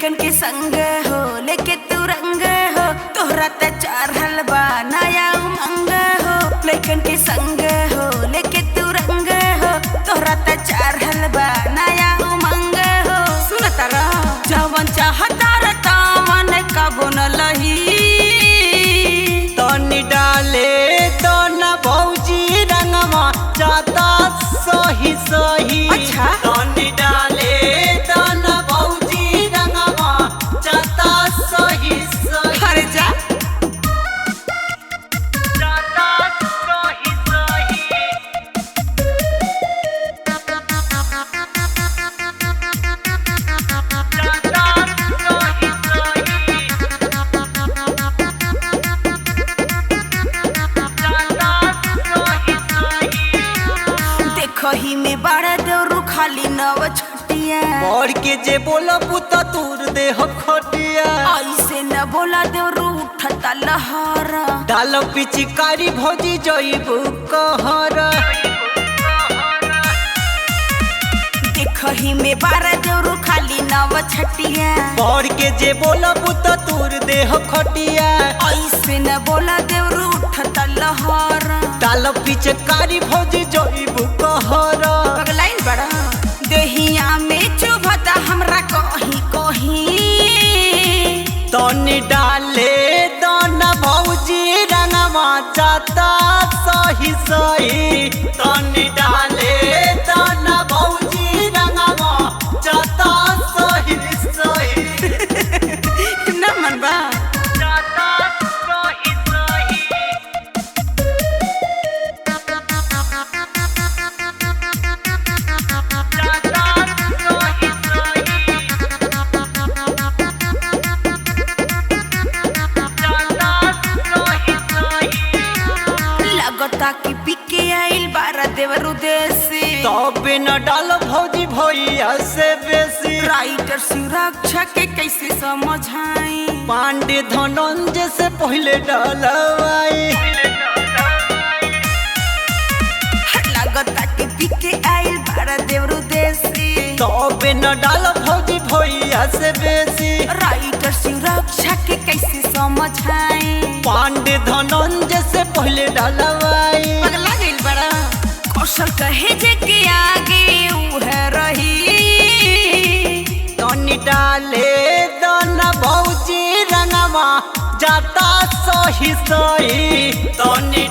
लइकन के संग हो लेके तू रंग हो तोहरा त चारहल बा नया उमंग हो लइकन के संग हो लेके तू रंग हो तोहरा त चारहल बा नया उमंग हो सुनता रह जवन चाहता रतावन कबो न लही तनी डाले तो न भौजी रंगवा जाता सही सही। अच्छा तनी डाले तो न भौजी रंगवा जाता सही सही। अरे जा जाता सही सही। देखही में बड़ा देवरू खाली नव छटिया और के जे बोला पुता तूर दे हो खटिया। ऐसे न बोला देवरू उठता लहरा डालो पिचकारी भौजी जइबू कहर। देखही में बड़ा देवरू खाली नव छटिया और के जे बोला पुता तूर दे हो खटिया। ऐसे न बोला देवरू उठता लहरा डालो पिचकारी भौजी जइबू कहर। पगलाइन बड़ा देहिया में चुभता हमरा कहीं कहीं तनी डाले दन भौजी रंगवा जाता सही सही। तनी डाले दन भौजी रंगवा जाता सही सही। न मन बा जाता सही सही। लगता कि पिके आइल बारा देवरू देसी तबे न डाल भौजी भैया से बेसी। राइटर सुरक्षा के कैसे समझाई पांडे धनंजय से पहले डालवाई। लगता कि पिके आइल बारा देवरू देसी तबे न डाल भौजी भैया से बेसी। राइटर सुरक्षा के कैसे समझाई पांडे धनंजय से पहले डालवाई। पगला गइल बड़ा कौशल कहे जे के आगे उहे रही तनी डाले दन भौजी रंगवा जाता सही सही। तनी